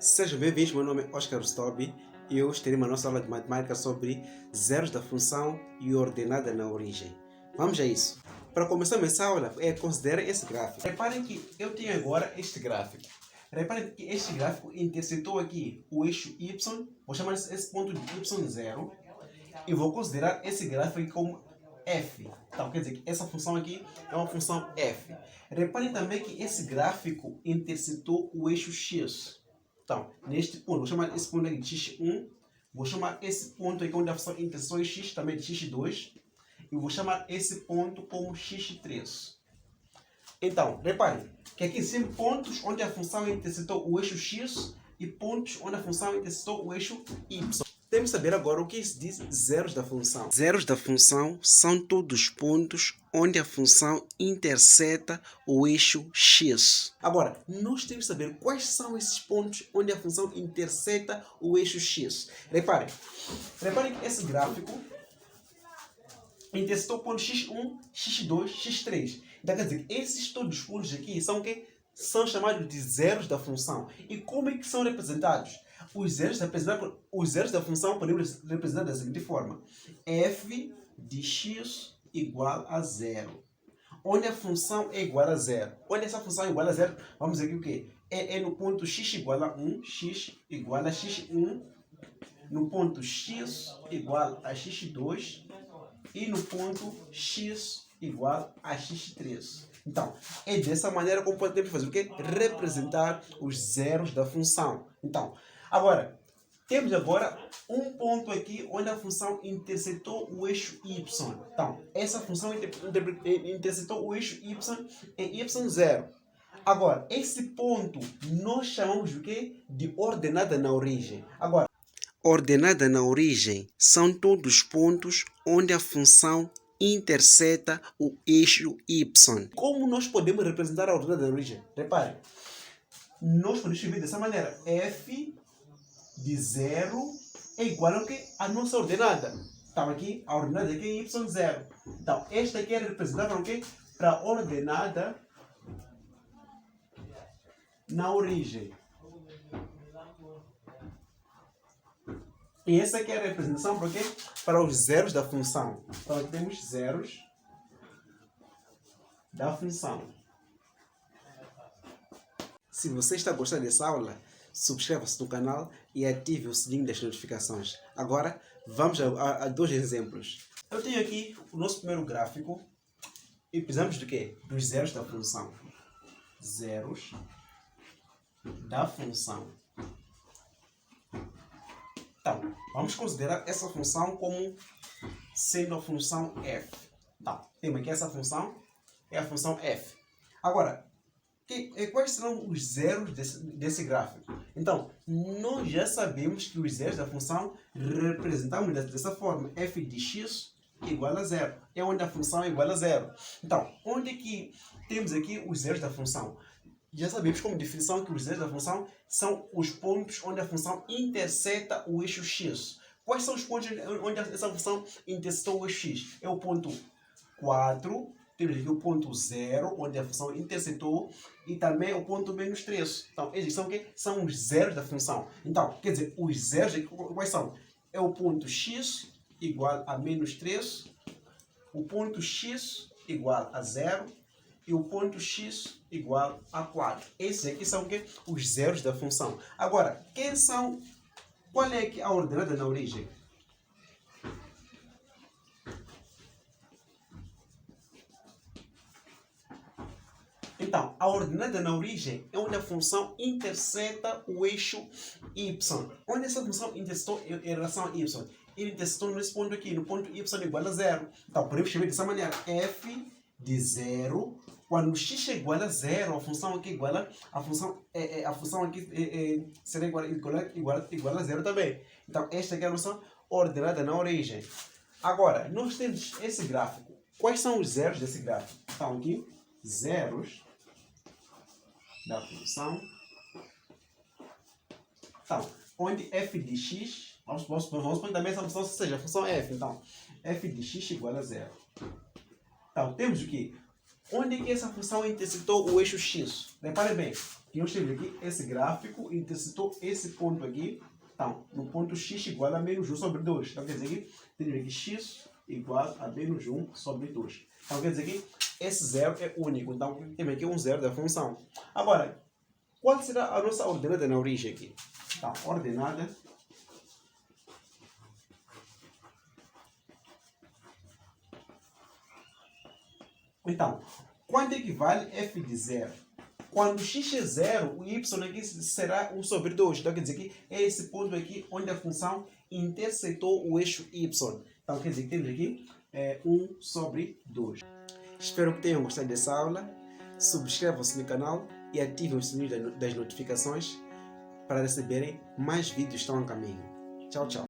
Sejam bem-vindos, meu nome é Oscar Stobi e hoje teremos a nossa aula de matemática sobre zeros da função e ordenada na origem. Vamos a isso. Para começar essa aula, considerem esse gráfico. Reparem que eu tenho agora este gráfico. Reparem que este gráfico interceptou aqui o eixo y, vou chamar esse ponto de y0 e vou considerar esse gráfico aqui como f. Então, quer dizer que essa função aqui é uma função f. Reparem também que esse gráfico interceptou o eixo x. Então, neste ponto, vou chamar esse ponto aqui de x1, vou chamar esse ponto aqui onde a função intersetou é x também de x2, e vou chamar esse ponto como x3. Então, reparem que aqui existem pontos onde a função intersetou o eixo x e pontos onde a função intersetou o eixo y. Temos que saber agora o que se diz zeros da função. Zeros da função são todos os pontos onde a função interseta o eixo x. Agora, nós temos que saber quais são esses pontos onde a função interseta o eixo x. Reparem que esse gráfico intersetou o ponto x1, x2, x3. Então, quer dizer, esses todos os pontos aqui são o quê? São chamados de zeros da função. E como é que são representados? Os zeros da função podemos representar da seguinte forma: f de x igual a zero. Onde a função é igual a zero. Onde essa função é igual a zero, vamos dizer que o quê? É no ponto x igual a 1, x igual a x1, no ponto x igual a x2 e no ponto x igual a x3. Então, é dessa maneira como podemos fazer o quê? Representar os zeros da função. Então, agora, temos agora um ponto aqui onde a função intersetou o eixo y. Então, essa função intersetou o eixo y em y0. Agora, esse ponto nós chamamos de quê? De ordenada na origem. Agora, ordenada na origem são todos os pontos onde a função interseta o eixo y. Como nós podemos representar a ordenada na origem? Reparem, nós podemos escrever dessa maneira: f de 0 é igual ao que? A nossa ordenada. Então aqui, a ordenada aqui é y0. Então, esta aqui é representada o quê? Para a ordenada na origem. E essa aqui é a representação para o quê? Para os zeros da função. Então aqui temos zeros da função. Se você está gostando dessa aula, subscreva-se no canal e ative o sininho das notificações. Agora, vamos a dois exemplos. Eu tenho aqui o nosso primeiro gráfico e precisamos do quê? Dos zeros da função. Zeros da função. Então, vamos considerar essa função como sendo a função f. Então, temos aqui essa função, é a função f. Agora, quais serão os zeros desse gráfico? Então, nós já sabemos que os zeros da função representamos dessa forma: f de x igual a zero. É onde a função é igual a zero. Então, onde é que temos aqui os zeros da função? Já sabemos como definição que os zeros da função são os pontos onde a função interseta o eixo x. Quais são os pontos onde essa função intersetou o eixo x? É o ponto 4, temos aqui o ponto 0, onde a função intersetou, e também o ponto menos 3. Então, esses são o quê? São os zeros da função. Então, quer dizer, os zeros aqui, quais são? É o ponto x igual a menos 3, o ponto x igual a 0, e o ponto x igual a 4. Esses aqui são o quê? Os zeros da função. Agora, qual é a ordenada na origem? Então, a ordenada na origem é onde a função interseta o eixo y. Onde essa função intersetou em relação a y? Ele intersetou nesse ponto aqui, no ponto y igual a 0. Então, podemos escrever dessa maneira: f de 0, quando x é igual a 0, a função aqui igual a função aqui será igual a 0 também. Então, esta aqui é a nossa ordenada na origem. Agora, nós temos esse gráfico. Quais são os zeros desse gráfico? Então, aqui, zeros da função. Então, onde f de x, vamos supor também essa função seja a função f. Então, f de x igual a 0. Então, temos o que? onde é que essa função interceptou o eixo x? Repare bem, que nós temos aqui esse gráfico interceptou esse ponto aqui. Então, no ponto x igual a menos 1 sobre 2. Então, quer dizer que temos aqui x igual a menos 1 sobre 2. Então, quer dizer que esse zero é único. Então, temos aqui um zero da função. Agora, qual será a nossa ordenada na origem aqui? Então, ordenada então, quanto equivale f de 0? Quando x é 0, o y aqui será 1 sobre 2. Então, quer dizer que é esse ponto aqui onde a função interceptou o eixo y. Então, quer dizer que temos aqui 1 sobre 2. Espero que tenham gostado dessa aula. Subscrevam-se no canal e ativem o sininho das notificações para receberem mais vídeos que estão a caminho. Tchau, tchau.